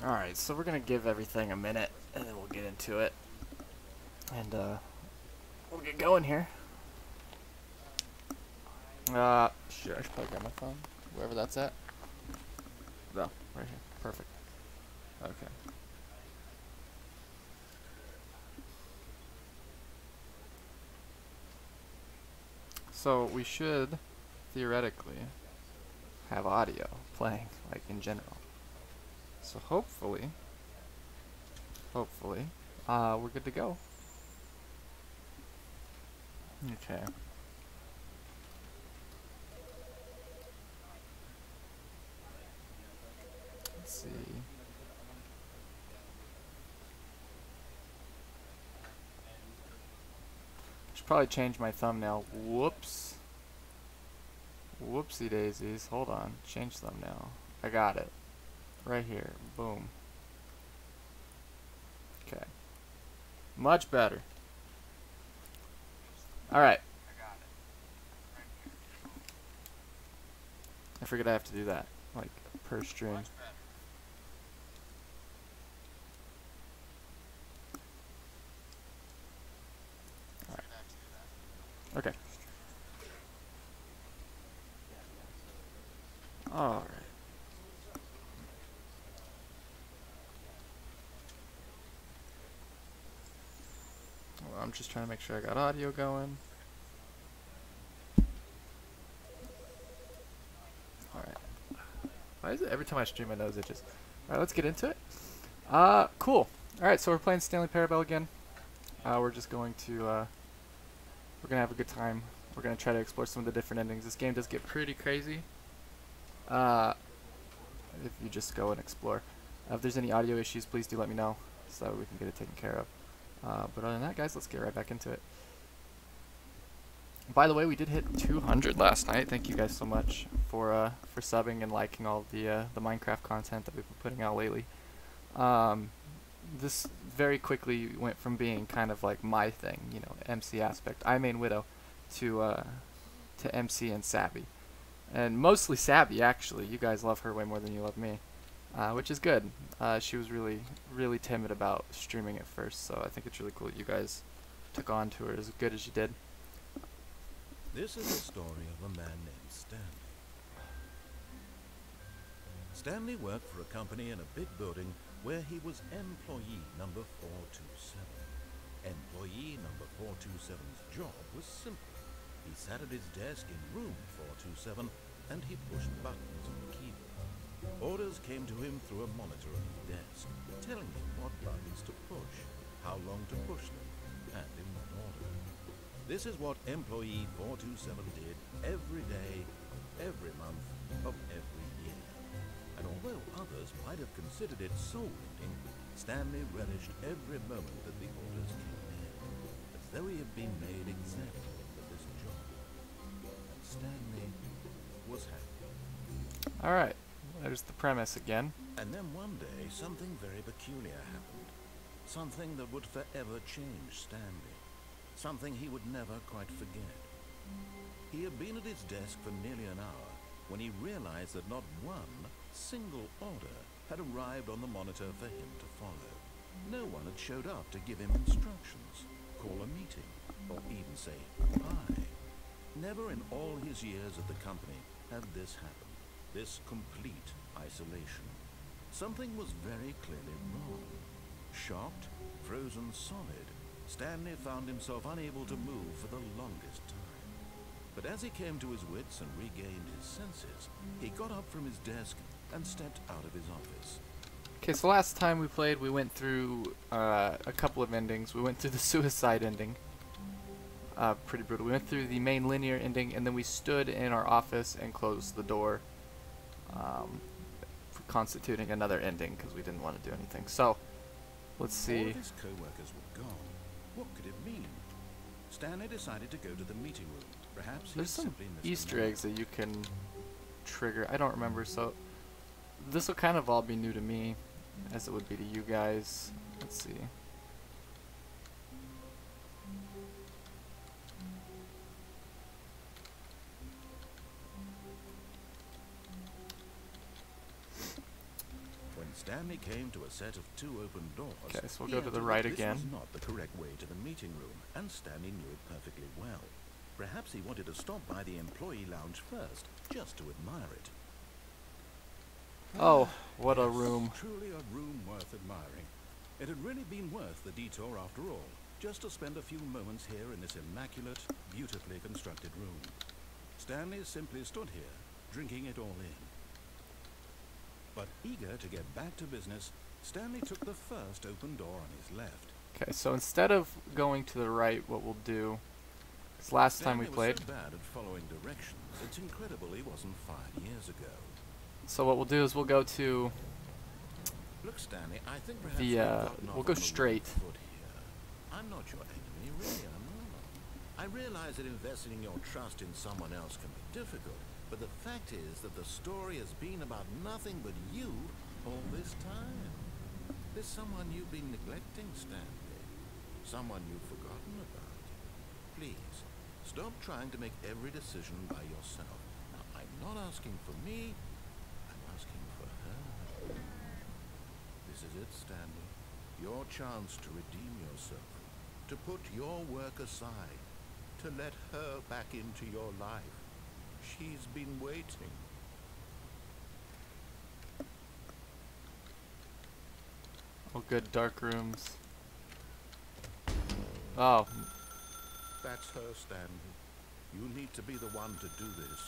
Alright, so we're gonna give everything a minute, and then we'll get into it. And, we'll get going here. Sure, I should probably grab my phone. Wherever that's at. No, right here. Perfect. Okay. So, we should, theoretically, have audio playing, like, in general. So hopefully, we're good to go. Okay. Let's see. Should probably change my thumbnail. Whoops. Whoopsie daisies. Hold on. Change thumbnail. I got it. Right here. Boom. Okay. Much better. Alright. I forget I have to do that. Like, per stream. Alright. Okay. Alright. Well, I'm just trying to make sure I got audio going. Alright. Why is it every time I stream my nose itches? Alright, let's get into it. Cool. Alright, so we're playing Stanley Parable again. We're just going to, we're gonna have a good time. We're gonna try to explore some of the different endings. This game does get pretty crazy. If you just go and explore. If there's any audio issues, please do let me know so that we can get it taken care of. But other than that, guys, let's get right back into it. By the way, we did hit 200 last night. Thank you guys so much for subbing and liking all the Minecraft content that we've been putting out lately. This very quickly went from being kind of like my thing, you know, MC aspect. I main Widow to MC and Sabby. And mostly Sabby, actually. You guys love her way more than you love me, which is good. She was really timid about streaming at first, so I think it's really cool that you guys took on to her as good as you did. This is the story of a man named Stanley. Stanley worked for a company in a big building where he was employee number 427. Employee number 427's job was simple. He sat at his desk in room 427 and he pushed buttons on the keyboard. Orders came to him through a monitor on his desk, telling him what buttons to push, how long to push them, and in what order. This is what employee 427 did every day, every month of every year. And although others might have considered it soul-rending, Stanley relished every moment that the orders came in, as though he had been made exactly for this job. And Stanley was happy. Alright, there's the premise again. And then one day, something very peculiar happened. Something that would forever change Stanley. Something he would never quite forget. He had been at his desk for nearly an hour when he realized that not one single order had arrived on the monitor for him to follow. No one had showed up to give him instructions, call a meeting, or even say bye. Never in all his years at the company had this happened, this complete isolation. Something was very clearly wrong. Shocked, frozen solid, Stanley found himself unable to move for the longest time. But as he came to his wits and regained his senses, he got up from his desk and stepped out of his office. Okay, so last time we played, we went through a couple of endings. We went through the suicide ending. Pretty brutal. We went through the main linear ending, and then we stood in our office and closed the door, constituting another ending because we didn't want to do anything. So, let's see. All of his co-workers were gone. What could it mean? Stanley decided to go to the meeting room. Perhaps There's some Easter eggs that you can trigger. I don't remember, so this will kind of all be new to me, as it would be to you guys. Let's see. When Stanley came to a set of 2 open doors. Okay, so we'll he go to the entered right that again. This was not the correct way to the meeting room, and Stanley knew it perfectly well. Perhaps he wanted to stop by the employee lounge first, just to admire it. Oh, what a Yes, room. Truly a room worth admiring. It had really been worth the detour after all, just to spend a few moments here in this immaculate, beautifully constructed room. Stanley simply stood here, drinking it all in. But eager to get back to business, Stanley took the first open door on his left. Okay, so instead of going to the right, what we'll do is last time we Stanley played. was so bad at following directions, it's incredible he wasn't 5 years ago. So what we'll do is we'll go to Look, Stanley, I think perhaps the we've gotten we'll off go on the wrong straight. foot here. I'm not your enemy, really, I'm not. I realize that investing your trust in someone else can be difficult, but the fact is that the story has been about nothing but you all this time. There's someone you've been neglecting, Stanley. Someone you've forgotten about. Please, stop trying to make every decision by yourself. Now, I'm not asking for me, I'm asking for her. This is it, Stanley. Your chance to redeem yourself. To put your work aside. To let her back into your life. She's been waiting. Oh, good dark rooms. Oh, That's her, Stanley. You need to be the one to do this.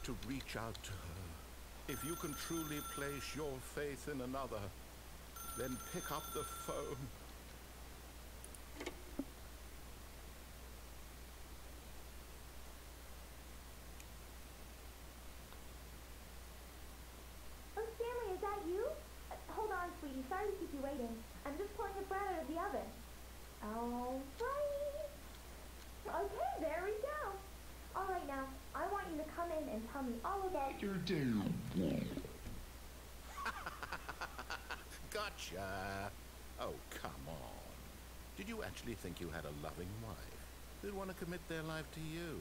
To reach out to her. If you can truly place your faith in another, then pick up the phone. Oh, Stanley, is that you? Hold on, sweetie. Sorry to keep you waiting. I'm just pulling the bread out of the oven. All right. Okay, there we go. All right, now, I want you to come in and tell me all about your day. Gotcha. Oh, come on. Did you actually think you had a loving wife who'd want to commit their life to you?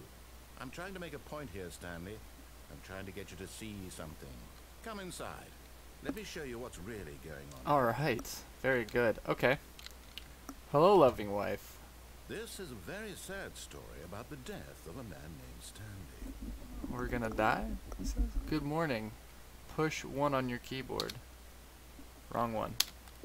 I'm trying to make a point here, Stanley. I'm trying to get you to see something. Come inside. Let me show you what's really going on. alright. Very good. Okay. Hello, loving wife. This is a very sad story about the death of a man named Stanley. We're gonna die? He says. Good morning. Push 1 on your keyboard. Wrong one.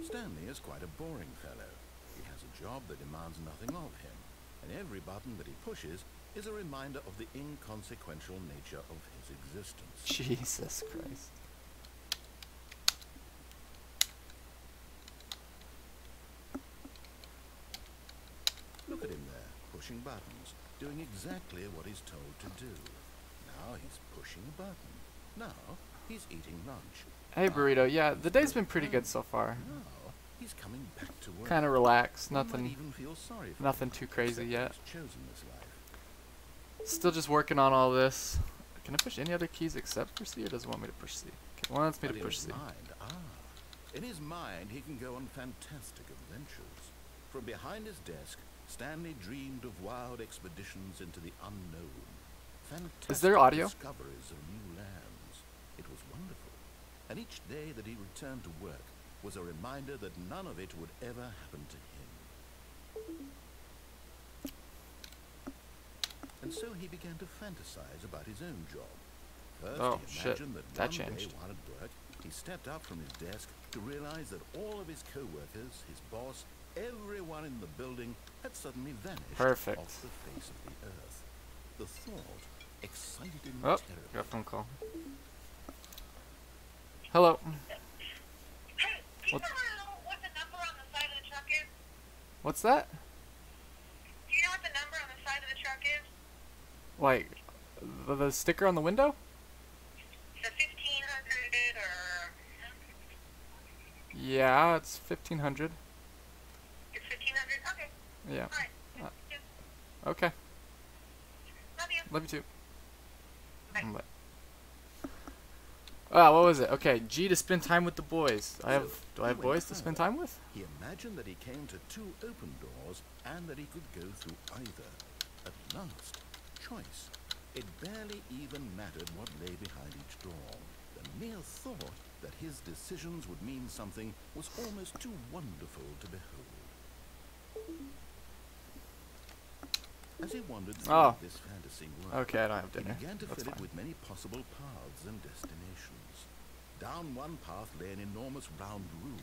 Stanley is quite a boring fellow. He has a job that demands nothing of him, and every button that he pushes is a reminder of the inconsequential nature of his existence. Jesus Christ. Look at him there, pushing buttons, doing exactly what he's told to do. Now he's pushing a button. Now he's eating lunch. Hey, Burrito. Yeah, the day's been pretty good so far. Now he's coming back to work. Kind of relaxed. One might Nothing. even feel sorry for Nothing him, too crazy except yet. he's chosen this life. Still just working on all this. Can I push any other keys except for C, or does it want me to push C? Okay, wants me But to in push his C. mind, in his mind, he can go on fantastic adventures. From behind his desk, Stanley dreamed of wild expeditions into the unknown. Fantastic Is there audio? discoveries of new lands. It was wonderful. And each day that he returned to work was a reminder that none of it would ever happen to him. And so he began to fantasize about his own job. First, Oh, he shit. imagined that That one changed. day while at work, he stepped up from his desk to realize that all of his co-workers, his boss, everyone in the building had suddenly vanished Perfect. off the face of the earth. The thought excited him Oh, terribly. got a phone call. Hello. Hey, do you What- know what the number on the side of the truck is? What's that? Do you know what the number on the side of the truck is? Like, the sticker on the window? The 1500 or... Yeah, it's 1500. It's 1500? Okay, Yeah. alright. Uh, Okay. Love you. Love you too. Bye. Bye. Ah, what was it? Okay, G to spend time with the boys. Do I have he went boys to spend further. time with? He imagined that he came to 2 open doors and that he could go through either. At last, choice. It barely even mattered what lay behind each door. The mere thought that his decisions would mean something was almost too wonderful to behold. As he wandered through this fantasy world, Okay, I don't have he dinner. began to That's fill it fine. with many possible paths and destinations. Down one path lay an enormous round room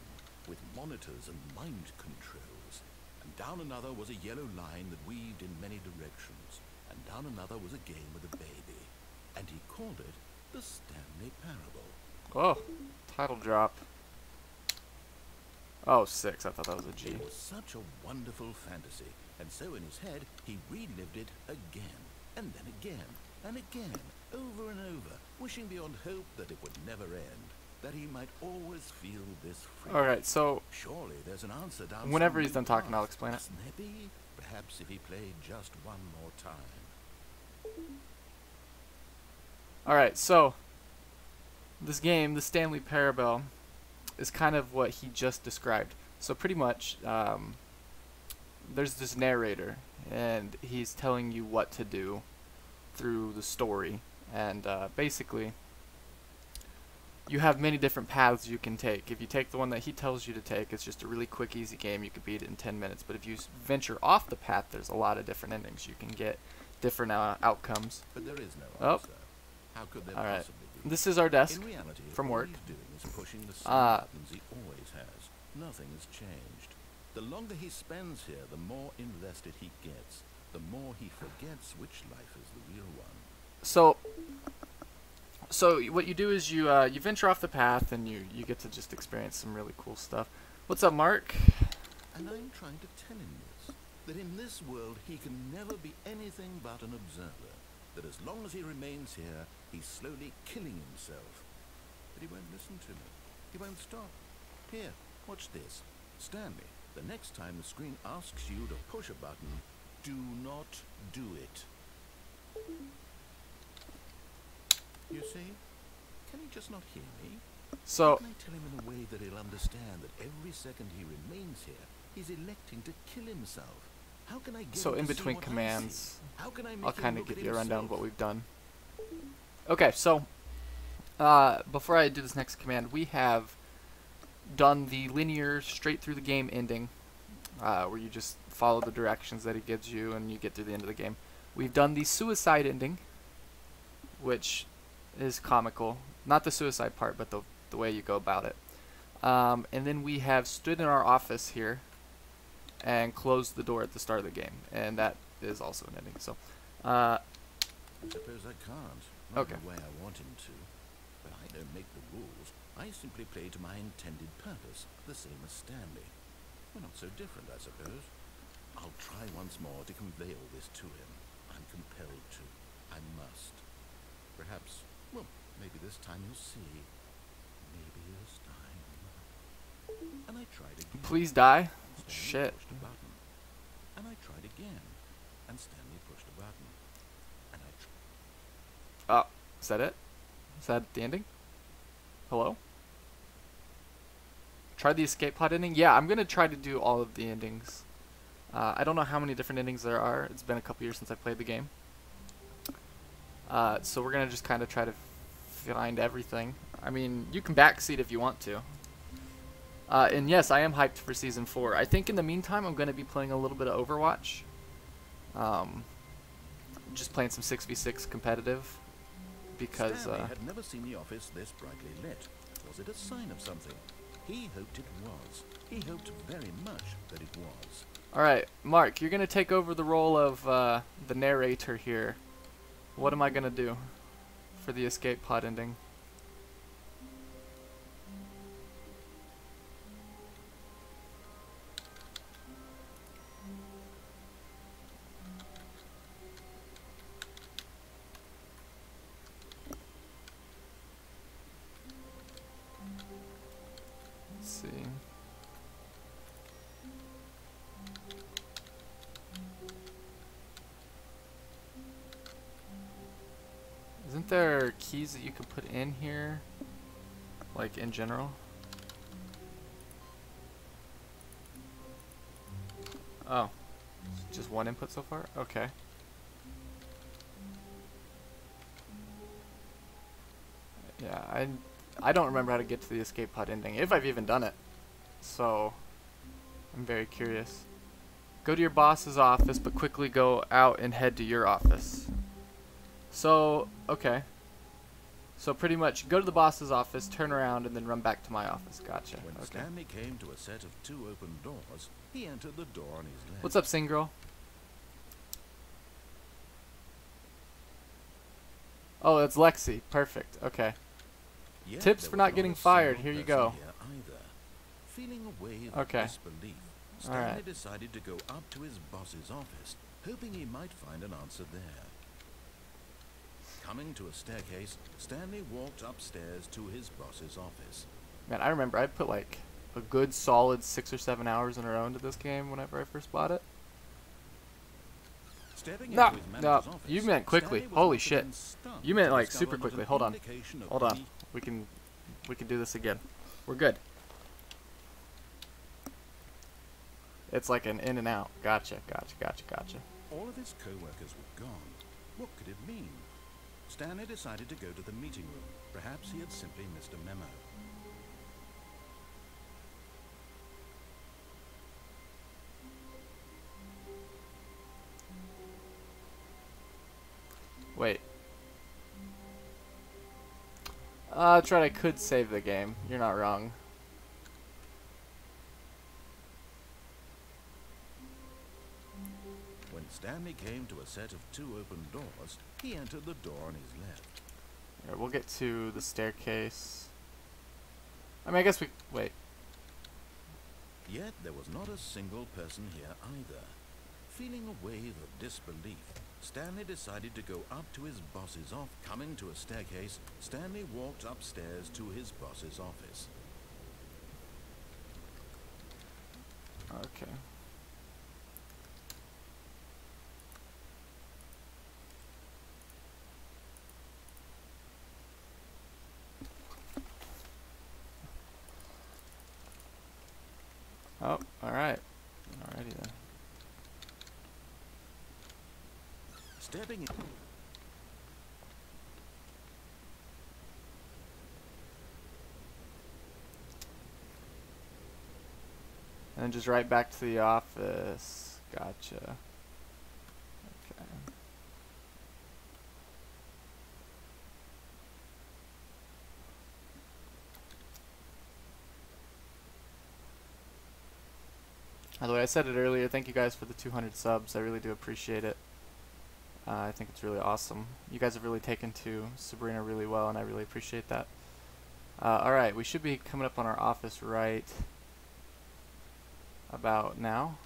with monitors and mind controls, and down another was a yellow line that weaved in many directions, and down another was a game with a baby, and he called it the Stanley Parable. Oh, title drop. Oh, 6. I thought that was a G. It was such a wonderful fantasy, and so in his head he relived it again, and then again, and again, over and over, wishing beyond hope that it would never end, that he might always feel this freedom. Alright, so Surely there's an answer down whenever some he's done new talking, path. I'll explain it. Mustn't there be? Perhaps if he played just one more time. Alright, so this game, the Stanley Parable, is kind of what he just described. So pretty much, there's this narrator, and he's telling you what to do through the story. And basically, you have many different paths you can take. If you take the one that he tells you to take, it's just a really quick, easy game. You could beat it in 10 minutes. But if you venture off the path, there's a lot of different endings. You can get different outcomes. But there is no Oh. answer. How could there Alright. possibly be? This is our desk In reality, from all work. he's doing is pushing the same Uh, buttons he always has. Nothing has changed. The longer he spends here, the more invested he gets. The more he forgets which life is the real one. So what you do is you venture off the path, and you get to just experience some really cool stuff. What's up, Mark? And I'm trying to tell him this, that in this world he can never be anything but an observer, that as long as he remains here, he's slowly killing himself. But he won't listen to me. He won't stop. Here, watch this. Stanley, the next time the screen asks you to push a button, do not do it. You see? Can he just not hear me? So Can I tell him in a way that he'll understand that every second he remains here, he's electing to kill himself? How can I get so him in to see between what I commands, see? How can I make I'll him kind of look at give you a rundown of himself? what we've done. Okay, so before I do this next command, we have done the linear straight through the game ending, where you just follow the directions that he gives you and you get to the end of the game. We've done the suicide ending, which is comical. Not the suicide part, but the way you go about it. And then we have stood in our office here and closed the door at the start of the game, and that is also an ending. So, I suppose I can't. Not Okay. the way I want him to. But I don't make the rules. I simply play to my intended purpose, the same as Stanley. We're not so different, I suppose. I'll try once more to convey all this to him. I'm compelled to. I must. Perhaps, well, maybe this time he'll see. Maybe this time. And I tried again. please die. Stanley Shit. pushed a button. And I tried again. And Stanley pushed a button. And I tried. Oh, is that it? Is that the ending? Hello? Try the escape pod ending? Yeah, I'm going to try to do all of the endings. I don't know how many different endings there are. It's been a couple years since I played the game. So we're going to just kind of try to find everything. I mean, you can backseat if you want to. And yes, I am hyped for Season 4. I think in the meantime, I'm going to be playing a little bit of Overwatch. Just playing some 6v6 competitive. Because, Stanley had never seen the office this brightly lit. Was it a sign of something? He hoped it was. He hoped very much that it was. Alright, Mark, you're going to take over the role of the narrator here. What am I going to do for the escape pod ending? Let's see. Isn't there keys that you can put in here? Like in general? Oh. Just one input so far? Okay. Yeah, I don't remember how to get to the escape pod ending, if I've even done it. So, I'm very curious. Go to your boss's office, but quickly go out and head to your office. So, okay. So pretty much, go to the boss's office, turn around, and then run back to my office. Gotcha. When Okay. Stanley came to a set of 2 open doors, he entered the door on his left. What's up, Sing Girl? Oh, it's Lexi. Perfect. Okay. Yet Tips there for was not getting a fired. single Here you person go. here either. Feeling a wave Okay. of disbelief, All Stanley right. decided to go up to his boss's office, hoping he might find an answer there. Coming to a staircase, Stanley walked upstairs to his boss's office. Man, I remember I put like a good solid 6 or 7 hours in a row into this game whenever I first bought it. Stepping No, into his no, manager's office, you meant quickly. Stanley was Holy once shit. again stunned You meant to like discover super not quickly. an Hold on. indication of Hold on. any- We can do this again. We're good. It's like an in and out. Gotcha. All of his co-workers were gone. What could it mean? Stanley decided to go to the meeting room. Perhaps he had simply missed a memo. Wait. That's right, I could save the game. You're not wrong. When Stanley came to a set of 2 open doors, he entered the door on his left. Alright, we'll get to the staircase. I mean, I guess we... Wait. Yet there was not a single person here either. Feeling a wave of disbelief, Stanley decided to go up to his boss's office. Coming to a staircase, Stanley walked upstairs to his boss's office. Okay. Oh, alright. Alrighty then. Stepping in. And then just right back to the office. Gotcha. Okay. By the way, I said it earlier, thank you guys for the 200 subs. I really do appreciate it. I think it's really awesome. You guys have really taken to Sabrina really well, and I really appreciate that. Alright, we should be coming up on our office right about now.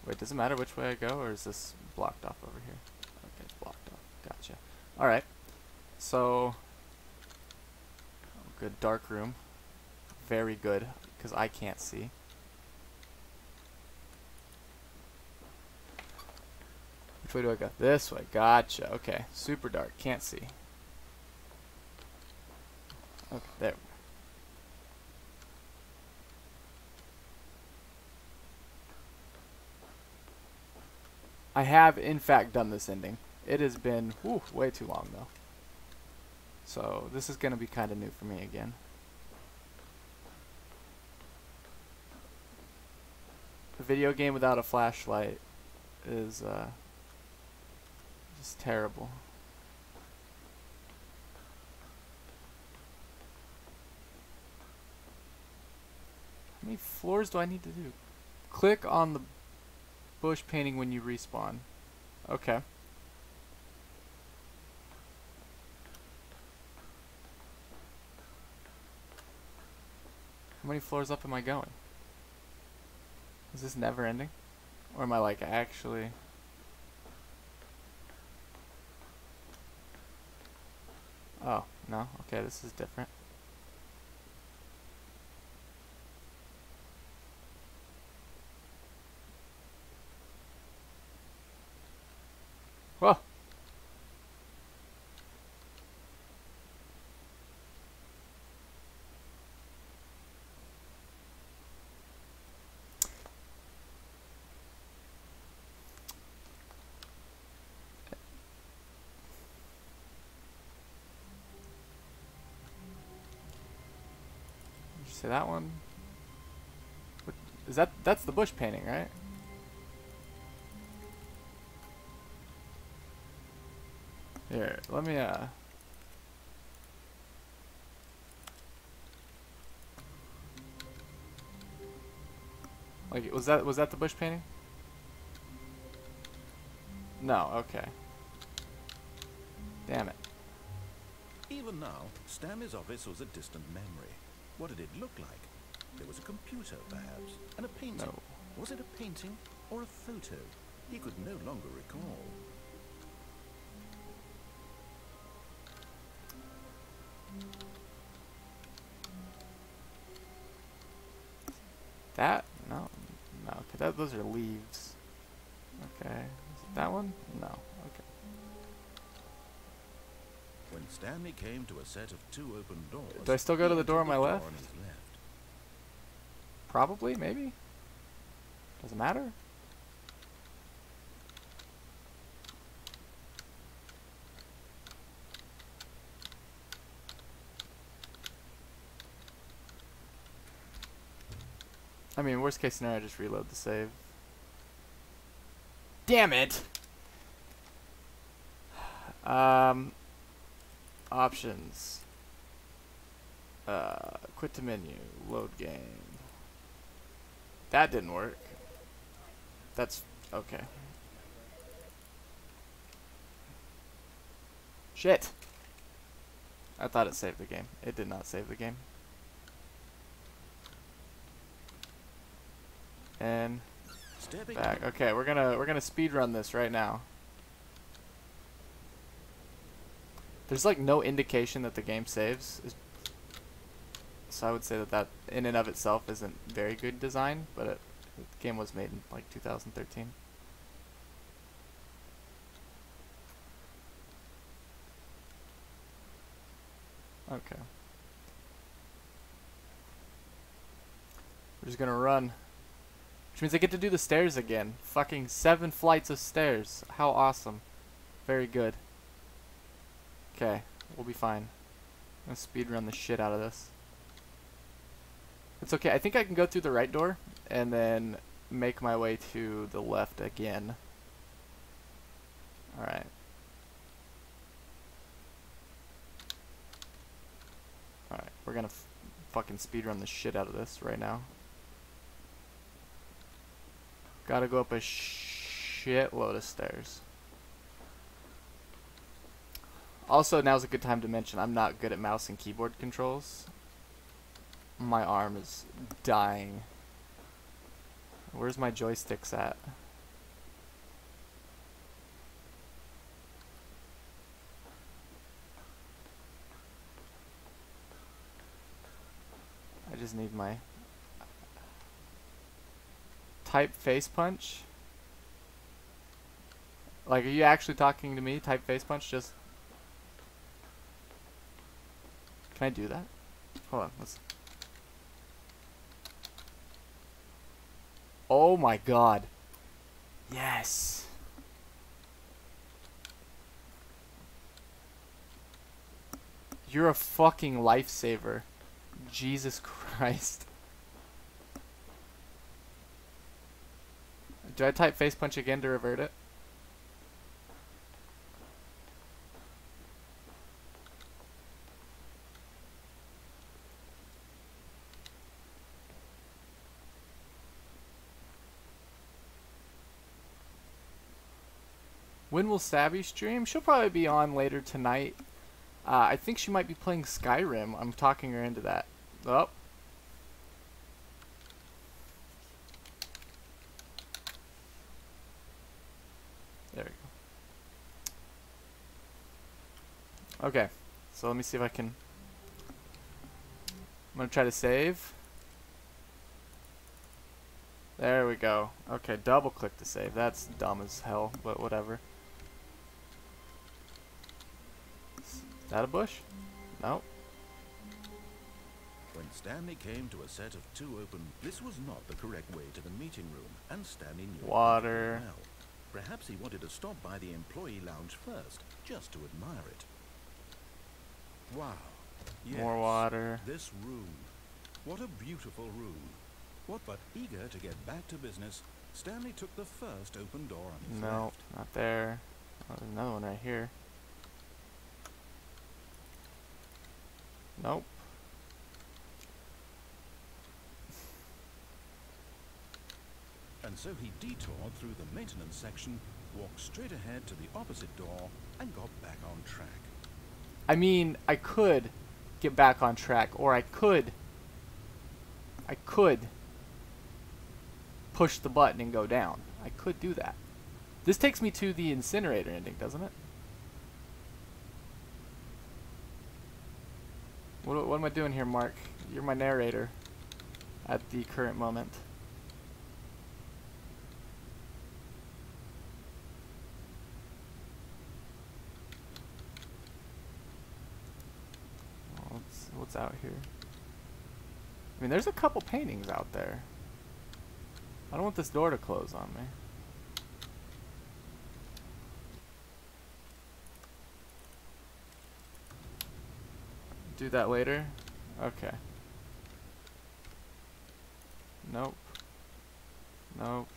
Wait, does it matter which way I go, or is this blocked off over here? Okay, it's blocked off. Gotcha. Alright. So, good dark room. Very good, because I can't see. Which way do I go? This way. Gotcha. Okay. Super dark. Can't see. Okay, there. I have, in fact, done this ending. It has been way too long, though. So, this is going to be kind of new for me again. A video game without a flashlight is just terrible. How many floors do I need to do? Click on the bush painting when you respawn. Okay. How many floors up am I going? Is this never ending? Or am I like actually... Oh, no? Okay, this is different. Whoa! Say that one. What, is that's the bush painting, right? Here, let me like, was that the bush painting? No, okay. Damn it. Even now, Stanley's office was a distant memory. What did it look like? There was a computer, perhaps, and a painting. No. Was it a painting or a photo? He could no longer recall. That? No. No, okay, those are leaves. Okay. Is it that one? No. Okay. When Stanley came to a set of 2 open doors... Do I still go to the door on my left? On his left. Probably, maybe? Doesn't matter? I mean, worst case scenario, just reload the save. Damn it! Options. Quit to menu. Load game. That didn't work. That's okay. Shit! I thought it saved the game. It did not save the game. And back. Okay, we're gonna speed run this right now. There's like no indication that the game saves, so I would say that in and of itself isn't very good design, but the game was made in like 2013. Okay. We're just gonna run. Which means I get to do the stairs again. Fucking 7 flights of stairs. How awesome. Very good. Okay, we'll be fine. I'm gonna speedrun the shit out of this. It's okay, I think I can go through the right door and then make my way to the left again. Alright. Alright, we're gonna fucking speedrun the shit out of this right now. Gotta go up a shitload of stairs. Also, now's a good time to mention I'm not good at mouse and keyboard controls. My arm is dying. Where's my joysticks at? I just need my... Type face punch? Like, are you actually talking to me? Type face punch? Just... Can I do that? Hold on, let's... Oh my god. Yes. You're a fucking lifesaver. Jesus Christ. Do I type face punch again to revert it? When will Sabby stream? She'll probably be on later tonight. I think she might be playing Skyrim. I'm talking her into that. Oh. There we go. Okay. So let me see if I can... I'm going to try to save. There we go. Okay, double click to save. That's dumb as hell, but whatever. Is that a bush? Nope. When Stanley came to a set of 2 open, this was not the correct way to the meeting room, and Stanley knew Water. it well. Perhaps he wanted to stop by the employee lounge first, just to admire it. Wow. Yes, More water. this room. What a beautiful room. What but eager to get back to business, Stanley took the first open door on his No, left. not there. Oh, there's another one right here. Nope. And so he detoured through the maintenance section, walked straight ahead to the opposite door, and got back on track. I mean, I could get back on track, or I could push the button and go down. I could do that. This takes me to the incinerator ending, doesn't it? What am I doing here, Mark? You're my narrator at the current moment. What's out here? I mean, there's a couple paintings out there. I don't want this door to close on me. Do that later? Okay. Nope. Nope.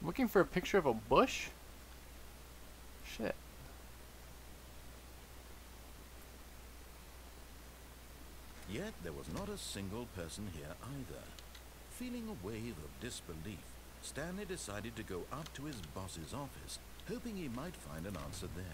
I'm looking for a picture of a bush? Shit. Yet there was not a single person here either. Feeling a wave of disbelief, Stanley decided to go up to his boss's office, hoping he might find an answer there.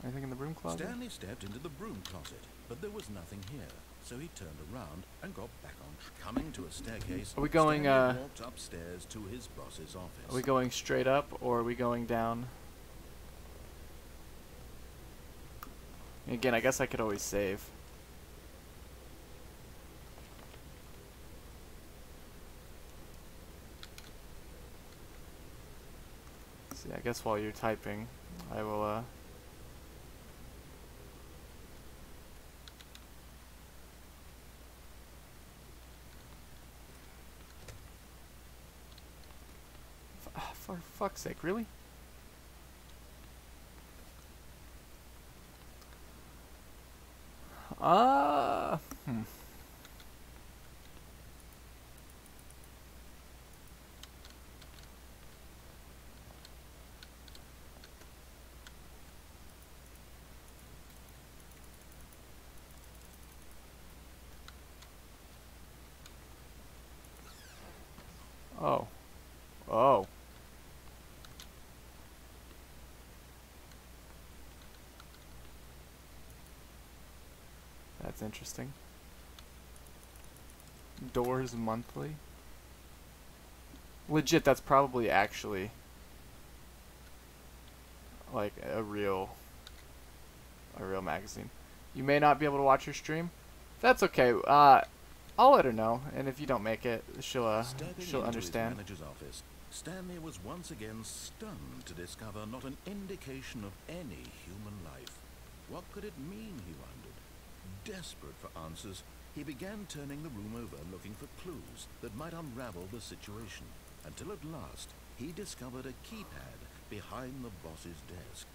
Anything in the broom closet? Stanley stepped into the broom closet, but there was nothing here, so he turned around and got back on track. Coming to a staircase, Are we going, Stanley walked upstairs to his boss's office. Are we going straight up, or are we going down? Again, I guess I could always save. See, I guess while you're typing, I will, for fuck's sake, really? Hmm. Oh. Oh. That's interesting. Doors monthly. Legit, that's probably actually like a real magazine. You may not be able to watch your stream. That's okay. I'll let her know, and if you don't make it, she'll understand. Stepping into his manager's office, Stanley was once again stunned to discover not an indication of any human life. What could it mean, he wondered. Desperate for answers, he began turning the room over looking for clues that might unravel the situation, until at last he discovered a keypad behind the boss's desk.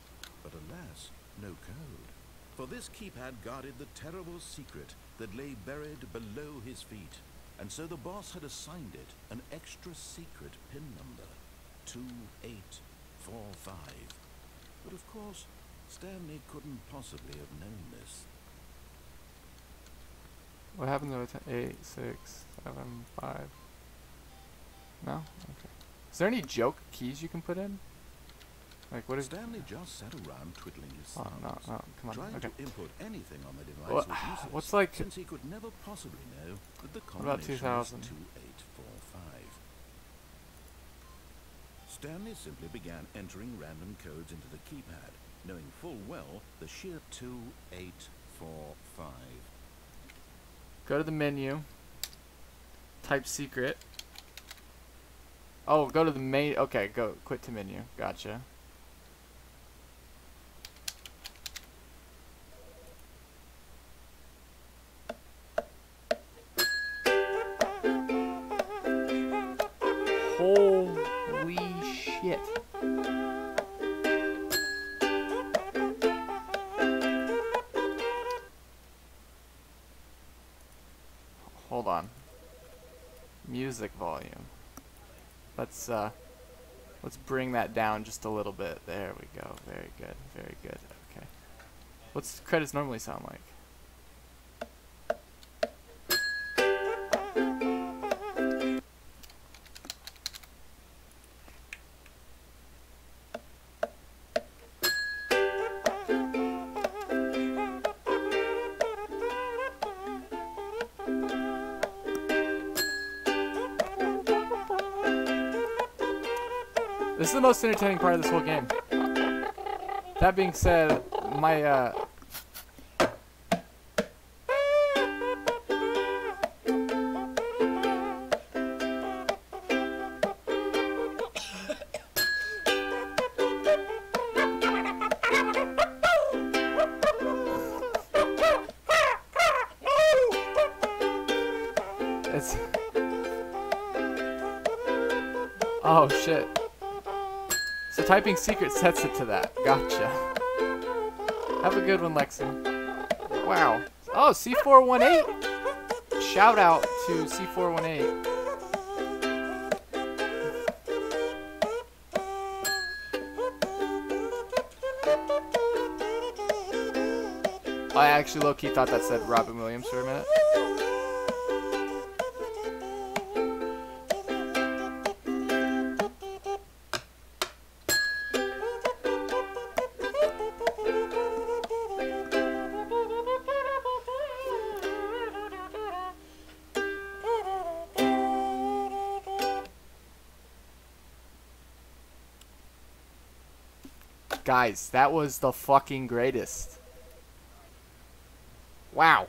But alas, no code. For this keypad guarded the terrible secret that lay buried below his feet, and so the boss had assigned it an extra secret pin number, 2845. But of course, Stanley couldn't possibly have known this. What happened to 8, 6, 7, 5? No? Okay. Is there any joke keys you can put in? Like, what is... Stanley just sat around twiddling his Oh, thumbs, no, come on. trying Okay. to input anything on the device What- was useless, what's like... since he could never possibly know that the What about combination 2000? was 2845. Stanley simply began entering random codes into the keypad, knowing full well the sheer 2845. Go to the menu. Type secret. Oh, go to the main... Okay, go. Quit to menu. Gotcha. Holy shit. Music volume. Let's bring that down just a little bit. There we go. Very good. Very good. Okay. What's credits normally sound like? This is the most entertaining part of this whole game. That being said, my it's oh shit. So typing secret sets it to that. Gotcha. Have a good one, Lexi. Wow. Oh, C418. Shout out to C418. I actually low-key thought that said Robin Williams for a minute. Guys, that was the fucking greatest. Wow.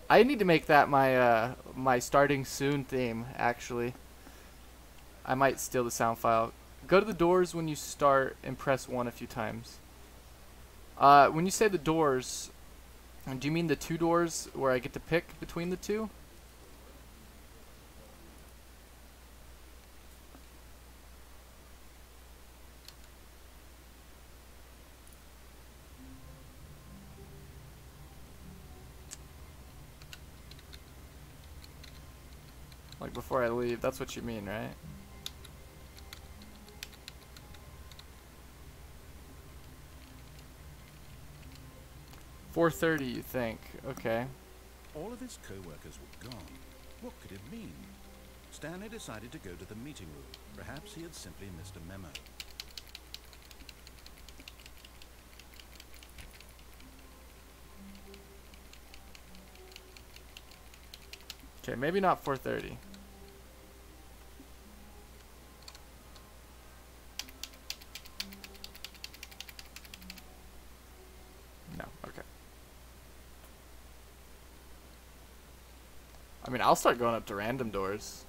I need to make that my my starting soon theme, actually. I might steal the sound file. Go to the doors when you start and press 1 a few times. When you say the doors, do you mean the 2 doors where I get to pick between the 2? Like before I leave, that's what you mean, right? $4:30, you think? Okay. All of his co-workers were gone. What could it mean? Stanley decided to go to the meeting room. Perhaps he had simply missed a memo. Okay, maybe not 4:30. No, okay. I mean, I'll start going up to random doors.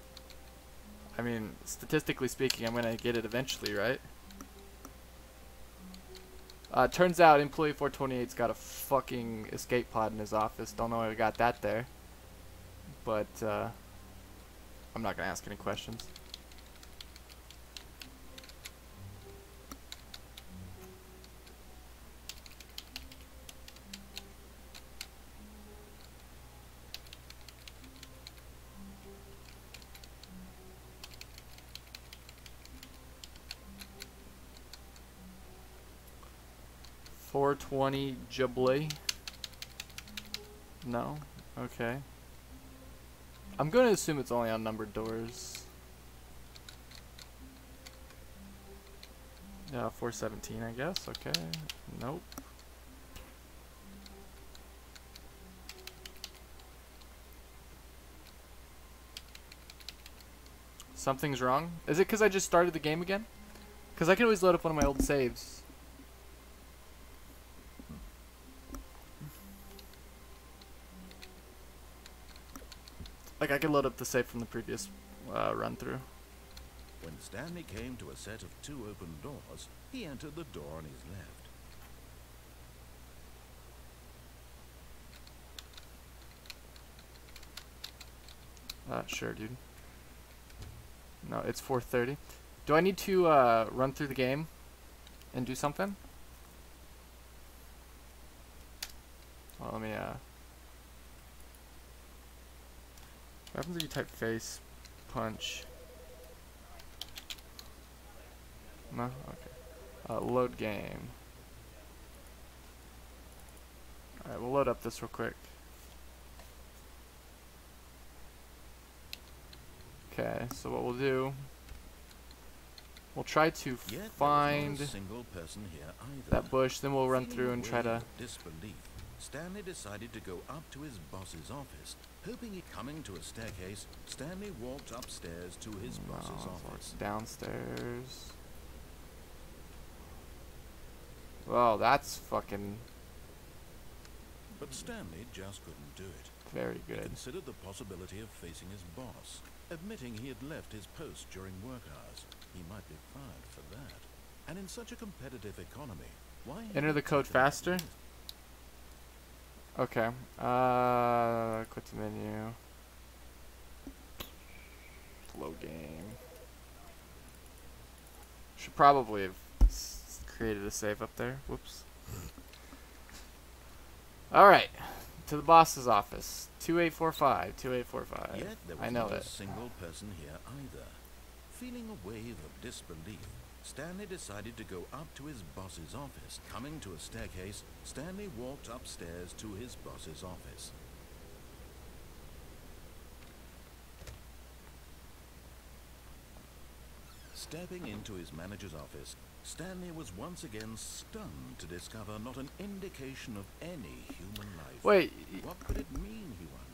I mean, statistically speaking, I'm gonna get it eventually, right? Turns out employee 428's got a fucking escape pod in his office. Don't know how we got that there. But, I'm not gonna ask any questions. $420 Jubilee. No? Okay. I'm going to assume it's only on numbered doors. Yeah, 417, I guess. Okay. Nope. Something's wrong. Is it because I just started the game again? Because I can always load up one of my old saves. Like, I could load up the save from the previous run through. When Stanley came to a set of 2 open doors, he entered the door on his left. Sure, dude. No, it's 4:30. Do I need to run through the game and do something? Well, let me what happens if you type face punch. No? Okay. Load game. Alright, we'll load up this real quick. Okay, so what we'll do, we'll try to Yet find there was not a single person here either. that bush, then we'll run Feeling through and a try to... wave of disbelief, Stanley decided to go up to his boss's office. Hoping he coming to a staircase, Stanley walked upstairs to his boss's No, office. downstairs. Well, that's fucking But Stanley just couldn't do it. very He good. considered the possibility of facing his boss. Admitting he had left his post during work hours, he might be fired for that. And in such a competitive economy, why... Enter the code faster. Okay. Quit the menu. Load game. Should probably have created a save up there. Whoops. Alright. To the boss's office. 2845. 2845. Yet there was I know not a it. single person here either. Feeling a wave of disbelief, Stanley decided to go up to his boss's office. Coming to a staircase, Stanley walked upstairs to his boss's office. Stepping into his manager's office, Stanley was once again stunned to discover not an indication of any human life. Wait. What could it mean, he wondered.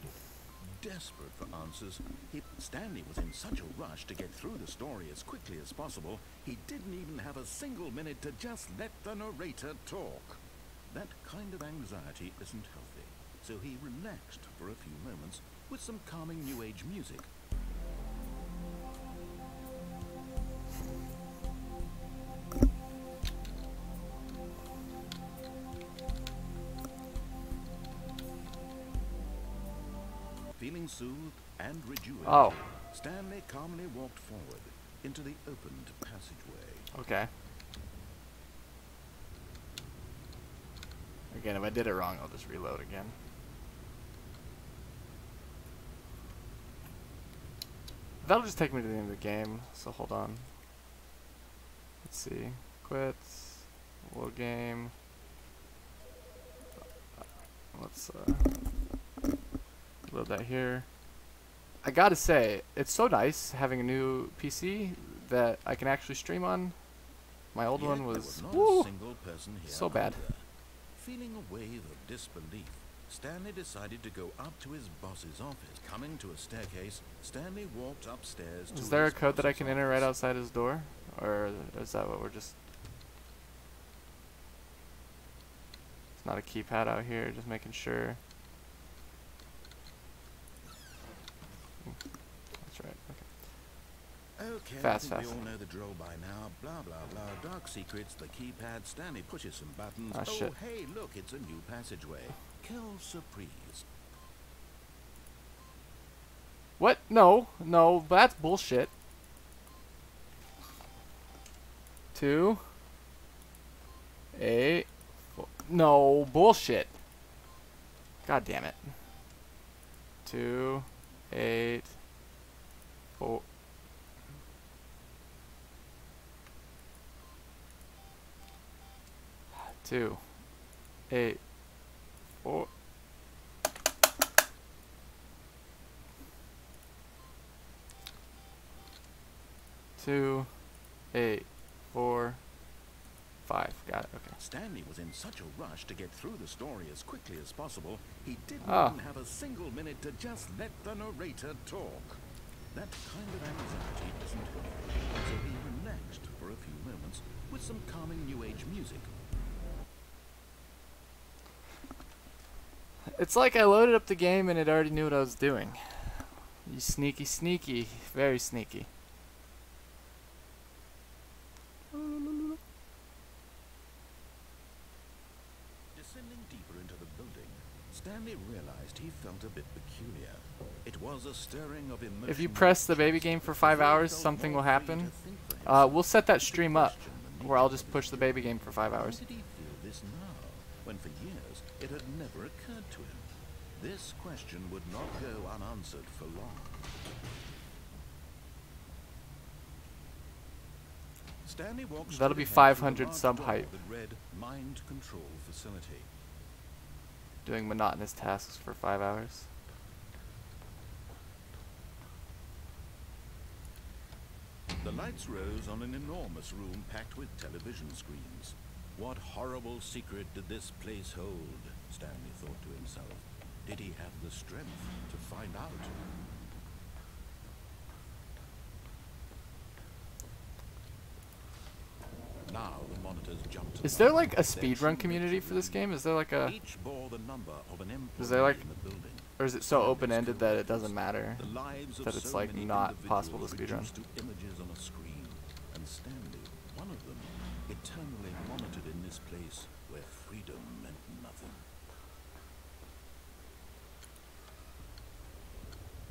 Desperate for answers, Stanley was in such a rush to get through the story as quickly as possible, he didn't even have a single minute to just let the narrator talk. That kind of anxiety isn't healthy, so he relaxed for a few moments with some calming New Age music. Feeling soothed and rejuvenated, Oh. Stanley calmly walked forward into the opened passageway. Okay. Again, if I did it wrong, I'll just reload again. That'll just take me to the end of the game, so hold on. Let's see. Quit. Load game. Let's load that here. I gotta say, it's so nice having a new PC that I can actually stream on. My old Yet one there was not woo, a single person here so bad. either. Feeling a wave of disbelief, Stanley decided to go up to his boss's office. Coming to a staircase, Stanley walked upstairs to Is there a his code that I boss's can enter right office. outside his door? Or is that what we're just... It's not a keypad out here, just making sure. That's right, okay. Okay, Fast, I think fast. we all know the drill by now. Blah, blah, blah. Dark secrets, the keypad. Stanley pushes some buttons. Ah, Oh, shit. hey, look, it's a new passageway. Kill surprise. What? No, no, that's bullshit. 2 8 4. No, bullshit. God damn it. 2 8 4. 2 8 4. 2 8 4 5. Got it. Okay. Stanley was in such a rush to get through the story as quickly as possible, he didn't Ah. even have a single minute to just let the narrator talk. That kind of anxiety isn't healthy, so he relaxed for a few moments with some calming New Age music. It's like I loaded up the game and it already knew what I was doing. You sneaky, sneaky. Very sneaky. Descending deeper into the building, Stanley realized he felt a bit peculiar. It was a stirring of emotion. If you press the baby game for 5 hours, something will happen. We'll set that stream up where I'll just push the baby game for 5 hours. Why did he feel this now, when for years it had never occurred to him? This question would not go unanswered for long. Stanley walked That'll be straight ahead through 500 the large sub door hype. that read Mind Control Facility. Doing monotonous tasks for 5 hours. The lights rose on an enormous room packed with television screens. What horrible secret did this place hold? Stanley thought to himself. Did he have the strength to find out? Now the monitors jumped to Is there life. like a speedrun community for this game? Is there like a... Each bore the number of an Is there like... employee in the building. Or is it so open-ended that it doesn't matter? The lives of That it's so like many not possible to individuals speedrun? reduced to images on a screen, and Stanley, one of them, eternally monitored in this place where freedom meant nothing.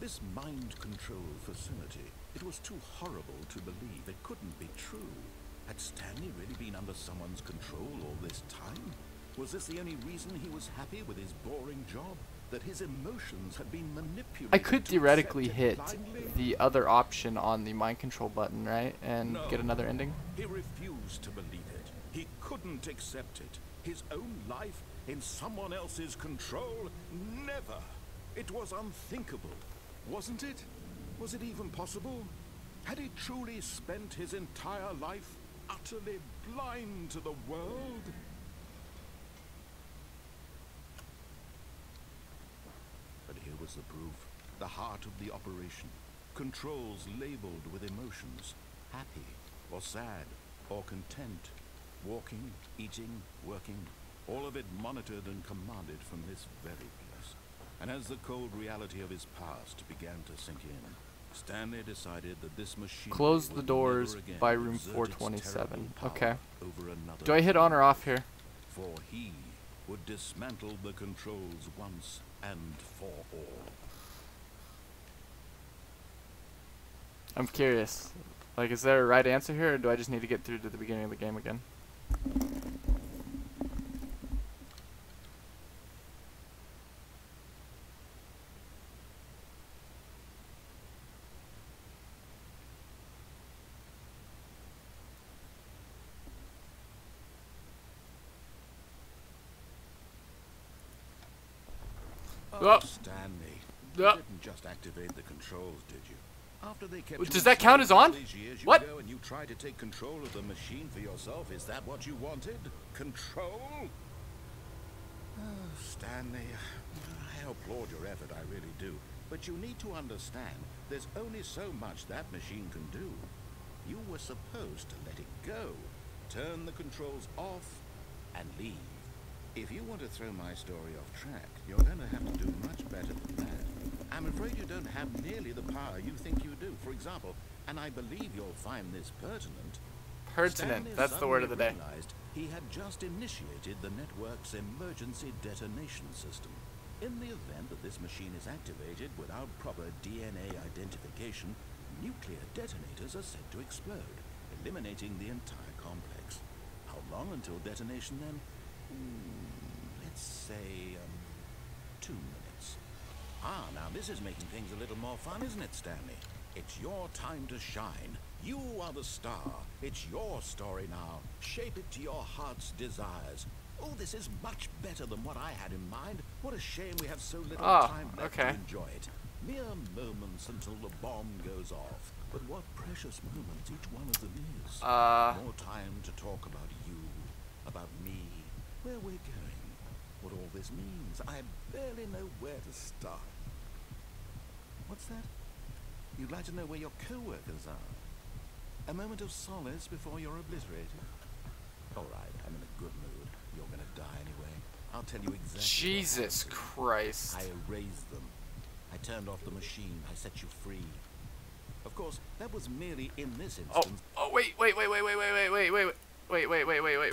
This mind control facility, it was too horrible to believe. It couldn't be true. Had Stanley really been under someone's control all this time? Was this the only reason he was happy with his boring job? That his emotions had been manipulated? I could to theoretically accept hit it blindly? the other option on the mind control button, right? And No. get another ending? He refused to believe it. He couldn't accept it. His own life in someone else's control? Never. It was unthinkable. Wasn't it? Was it even possible? Had he truly spent his entire life utterly blind to the world? But here was the proof. The heart of the operation. Controls labeled with emotions. Happy, or sad, or content. Walking, eating, working. All of it monitored and commanded from this very place. And as the cold reality of his past began to sink in, Stanley decided that this machine Close the doors by room 427. Okay. Do I hit on or off here? For he would dismantle the controls once and for all. I'm curious. Like, is there a right answer here, or do I just need to get through to the beginning of the game again? Oh, Oh. Stanley, Oh. you didn't just activate the controls, did you? After they kept you Does that count as enslaved all on? these years, you What? go and you try to take control of the machine for yourself. Is that what you wanted? Control? Oh, Stanley, I applaud your effort, I really do. But you need to understand, there's only so much that machine can do. You were supposed to let it go, turn the controls off, and leave. If you want to throw my story off track, you're going to have to do much better than that. I'm afraid you don't have nearly the power you think you do. For example, and I believe you'll find this pertinent. Pertinent. Stanley That's the word of the day. suddenly realized he had just initiated the network's emergency detonation system. In the event that this machine is activated without proper DNA identification, nuclear detonators are said to explode, eliminating the entire complex. How long until detonation then? Let's say 2 minutes. Ah, now this is making things a little more fun, isn't it, Stanley? It's your time to shine. You are the star. It's your story now. Shape it to your heart's desires. Oh, this is much better than what I had in mind. What a shame we have so little time left to enjoy it. Mere moments until the bomb goes off. But what precious moments each one of them is. More time to talk about you, about me, where we're going, what all this means. I barely know where to start. What's that? You'd like to know where your co-workers are? A moment of solace before you're obliterated? All right, I'm in a good mood. You're gonna die anyway. I'll tell you exactly. Jesus Christ. I erased them. I turned off the machine. I set you free. Of course, that was merely in this instance. Oh, wait.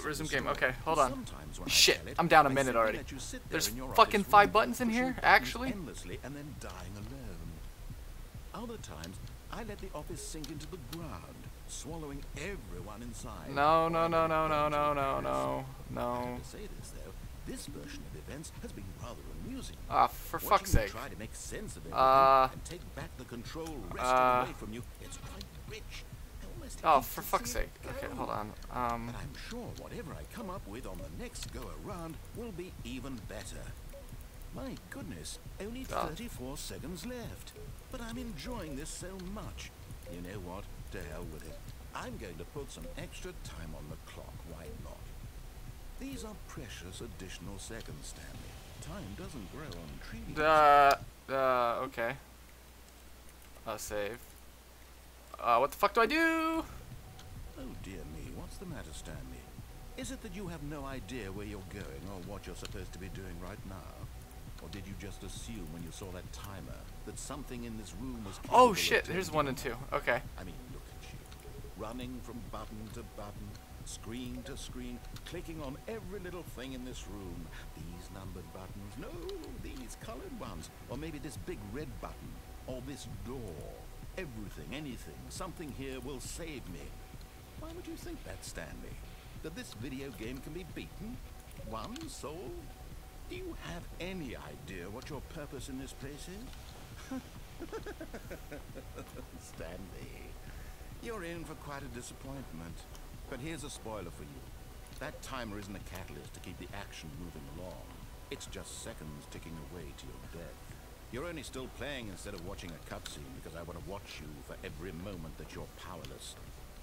Resume game. Okay, hold on. Shit, I'm down a minute already. There's fucking 5 buttons in here, actually? Endlessly and then dying alone. Other times, I let the office sink into the ground, swallowing everyone inside. No. I have to say this though, this version of events has been rather amusing. For Watching fuck's you sake. try to make sense of everything and take back the control wrested away from you. It's quite rich. I almost just Oh, hate for to fuck's see it sake. Okay, go. hold on. But I'm sure whatever I come up with on the next go around will be even better. My goodness, only 34 seconds left. But I'm enjoying this so much. You know what? To hell with it. I'm going to put some extra time on the clock. Why not? These are precious additional seconds, Stanley. Time doesn't grow on trees. Okay. Save. What the fuck do I do? Oh dear me, what's the matter, Stanley? Is it that you have no idea where you're going or what you're supposed to be doing right now? Or did you just assume when you saw that timer that something in this room was capable Oh of shit, taking here's 1 and you 2. Okay. I mean, look at you. Running from button to button, screen to screen, clicking on every little thing in this room. These numbered buttons, no, these colored ones. Or maybe this big red button, or this door. Everything, anything, something here will save me. Why would you think that, Stanley? That this video game can be beaten? Won? Solved? Do you have any idea what your purpose in this place is? Stanley, you're in for quite a disappointment. But here's a spoiler for you. That timer isn't a catalyst to keep the action moving along. It's just seconds ticking away to your death. You're only still playing instead of watching a cutscene because I want to watch you for every moment that you're powerless.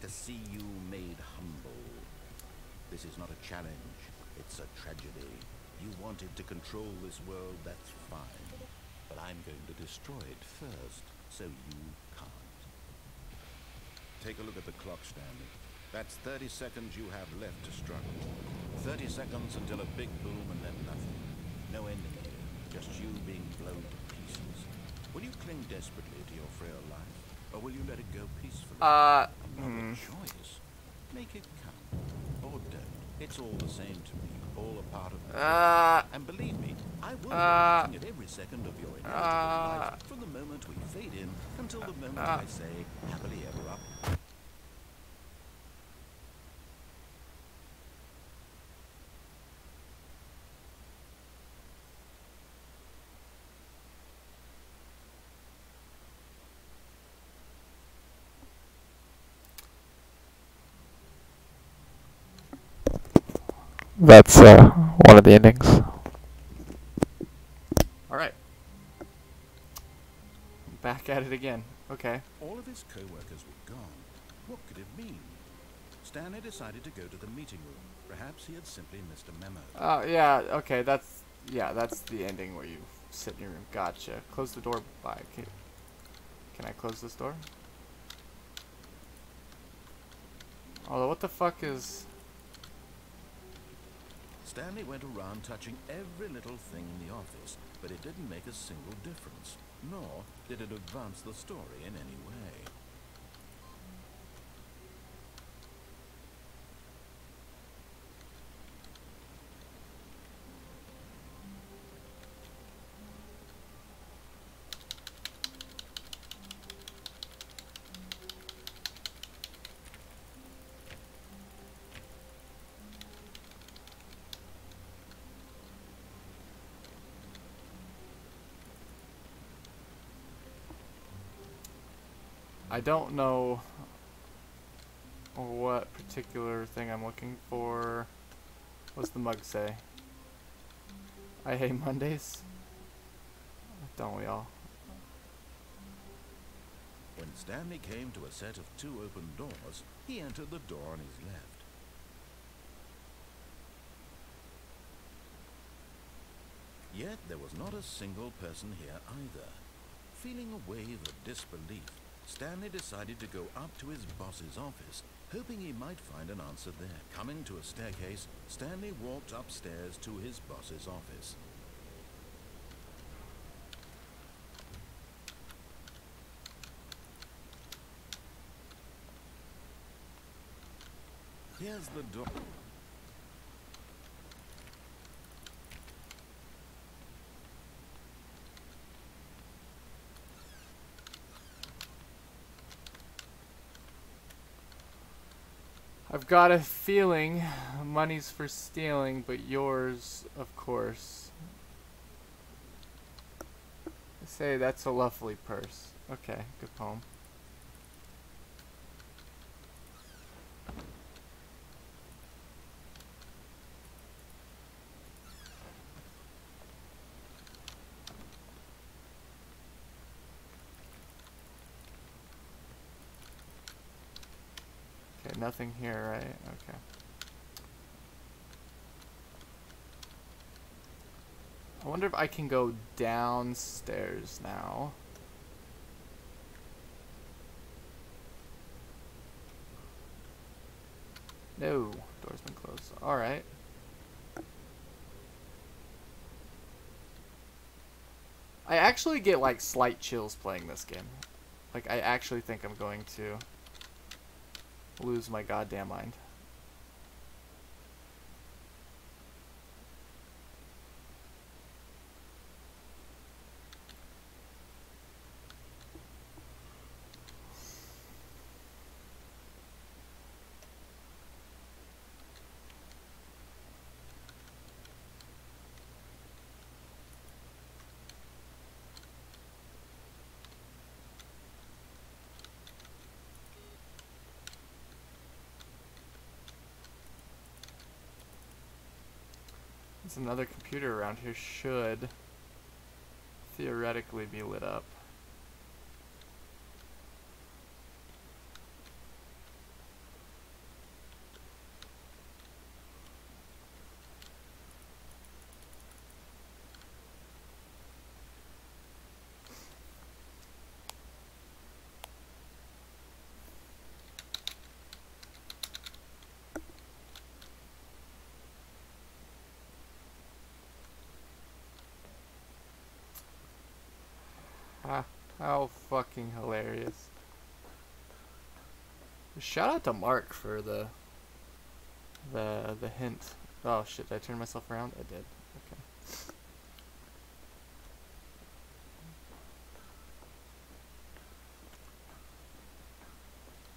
To see you made humble. This is not a challenge. It's a tragedy. You wanted to control this world, that's fine. But I'm going to destroy it first, so you can't. Take a look at the clock, Stanley. That's 30 seconds you have left to struggle. 30 seconds until a big boom and then nothing. No ending here, just you being blown to pieces. Will you cling desperately to your frail life, or will you let it go peacefully? Another choice. Make it count, or don't. It's all the same to me, all a part of the game. And believe me, I will be looking at every second of your inevitable life from the moment we fade in until the moment I say, happily ever up. That's one of the endings. Alright. Back at it again. Okay. All of his co-workers were gone. What could it mean? Stanley decided to go to the meeting room. Perhaps he had simply missed a memo. Yeah, okay, that's the ending where you sit in your room. Gotcha. Close the door by. Can I close this door? Although, what the fuck is... Stanley went around touching every little thing in the office, but it didn't make a single difference, nor did it advance the story in any way. I don't know what particular thing I'm looking for. What's the mug say? I hate Mondays. Don't we all? When Stanley came to a set of 2 open doors, he entered the door on his left. Yet there was not a single person here either. Feeling a wave of disbelief, Stanley decided to go up to his boss's office, hoping he might find an answer there. Coming to a staircase, Stanley walked upstairs to his boss's office. Here's the door. I've got a feeling money's for stealing, but yours, of course. I say that's a lovely purse. Okay, good poem. nothing here, right? Okay. I wonder if I can go downstairs now. No, door's been closed. Alright. I actually get like slight chills playing this game. Like I actually think I'm going to lose my goddamn mind. There's another computer around here, should theoretically be lit up. Ah, how fucking hilarious. Shout out to Mark for the hint. Oh shit, did I turn myself around? I did. Okay.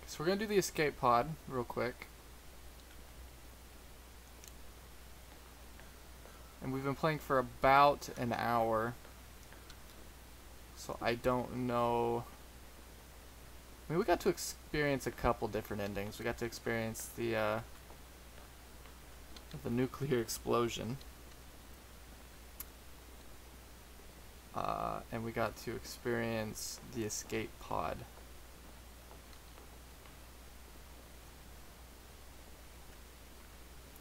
So we're gonna do the escape pod real quick. And we've been playing for about an hour. So I don't know. I mean, we got to experience a couple different endings. We got to experience the nuclear explosion. And we got to experience the escape pod.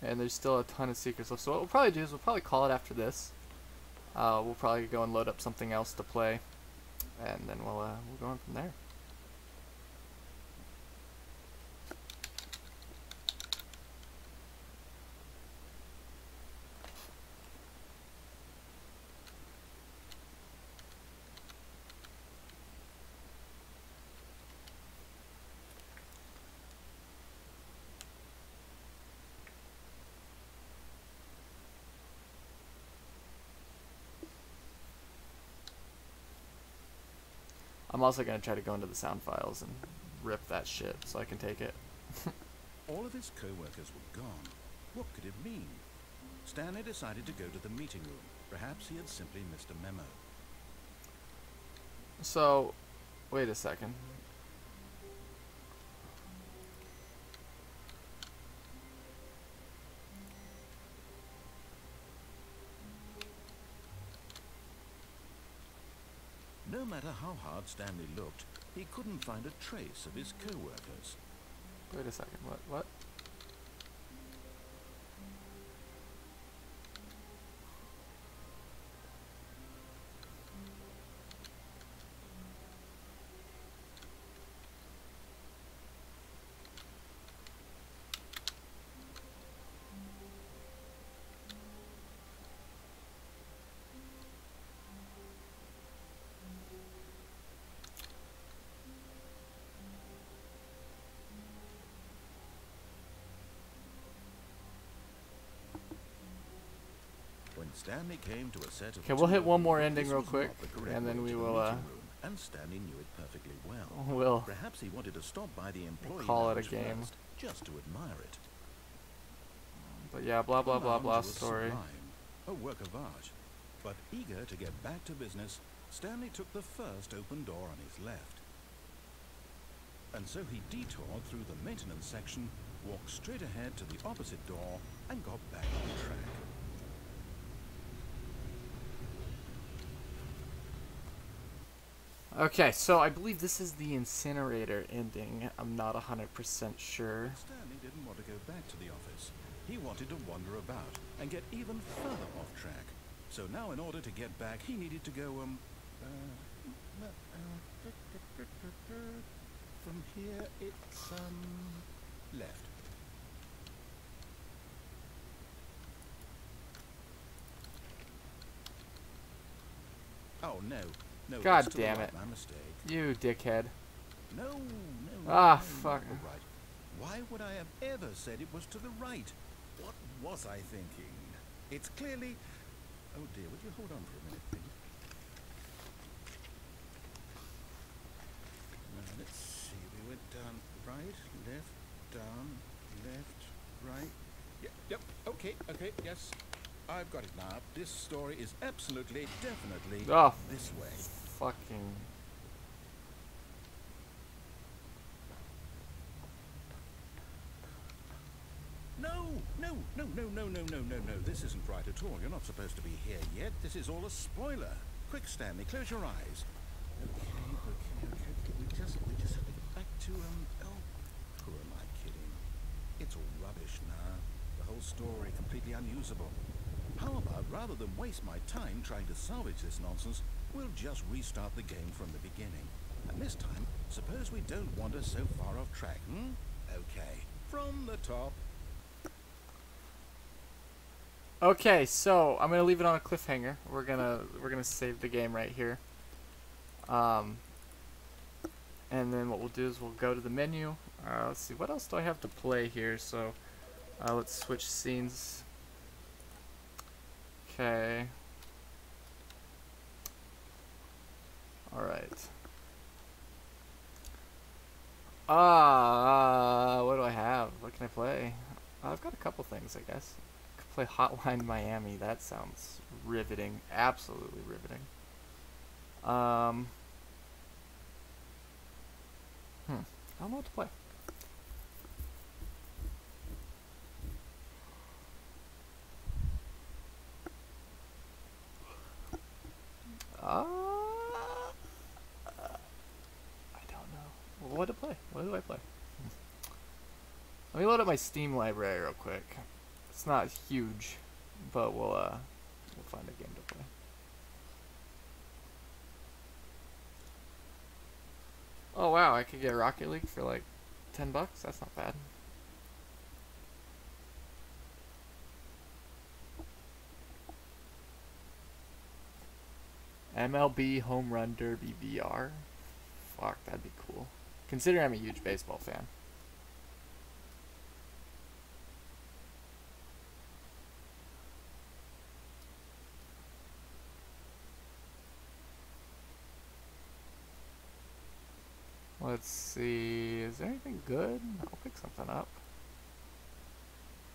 And there's still a ton of secrets left. So what we'll probably do is we'll probably call it after this. We'll probably go and load up something else to play. And then we'll go on from there. I'm also going to try to go into the sound files and rip that shit so I can take it. All of his co-workers were gone. What could it mean? Stanley decided to go to the meeting room. Perhaps he had simply missed a memo. So, wait a second. No matter how hard Stanley looked, he couldn't find a trace of his co-workers. Wait a second. What? When Stanley came to a set of Okay, we'll hit one more this ending real was quick, not the correct and then way we to the will, meeting room, and Stanley knew it perfectly well. we'll Perhaps he wanted to stop by the employee call it a lounge game. first, just to admire it. But yeah, blah blah The blah lounge blah was story. sublime, a work of art. But eager to get back to business, Stanley took the first open door on his left. And so he detoured through the maintenance section, walked straight ahead to the opposite door, and got back on track. Okay, so I believe this is the incinerator ending. I'm not 100% sure. Stanley didn't want to go back to the office. He wanted to wander about and get even further off track. So now in order to get back, he needed to go, from here it's, left. Oh, no. No, God that's to the damn right, it. my mistake. You dickhead. No. Ah, no, fuck. you're right. Why would I have ever said it was to the right? What was I thinking? It's clearly... Oh dear, would you hold on for a minute, please? Let's see, we went down right, left, down, left, right. Yep, okay, yes. I've got it now. This story is absolutely, definitely Oh, this way. fucking... No. This isn't right at all. You're not supposed to be here yet. This is all a spoiler. Quick, Stanley, close your eyes. Okay. We just have to get back to, oh, who am I kidding? It's all rubbish now. The whole story completely unusable. How about, rather than waste my time trying to salvage this nonsense, we'll just restart the game from the beginning. And this time, suppose we don't wander so far off track, Okay, from the top. Okay, so I'm gonna leave it on a cliffhanger. We're gonna save the game right here. And then what we'll do is we'll go to the menu. Let's see, what else do I have to play here? So let's switch scenes. Okay. All right. What do I have? What can I play? I've got a couple things, I guess. Play Hotline Miami. That sounds riveting. Absolutely riveting. I don't know what to play. I don't know. What to play? What do I play? Let me load up my Steam library real quick. It's not huge, but we'll find a game to play. Oh wow, I could get Rocket League for like $10. That's not bad. MLB Home Run Derby VR. Fuck, that'd be cool. Considering I'm a huge baseball fan. Let's see, is there anything good? I'll pick something up.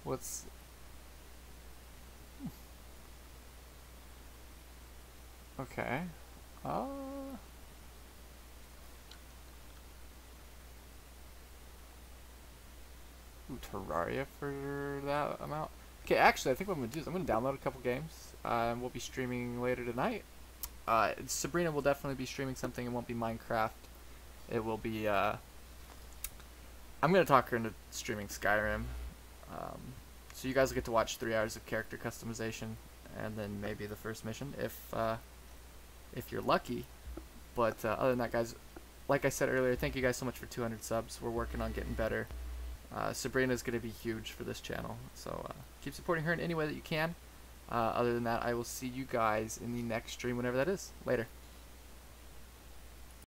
What's... Okay. Ooh, Terraria for that amount. Okay, actually, I think what I'm going to do is I'm going to download a couple games. We'll be streaming later tonight. Sabrina will definitely be streaming something. It won't be Minecraft. It will be, I'm going to talk her into streaming Skyrim. So you guys will get to watch 3 hours of character customization, and then maybe the first mission, if you're lucky. But other than that, guys, like I said earlier, thank you guys so much for 200 subs. We're working on getting better. Sabrina's going to be huge for this channel, so keep supporting her in any way that you can. Other than that, I will see you guys in the next stream, whenever that is. Later.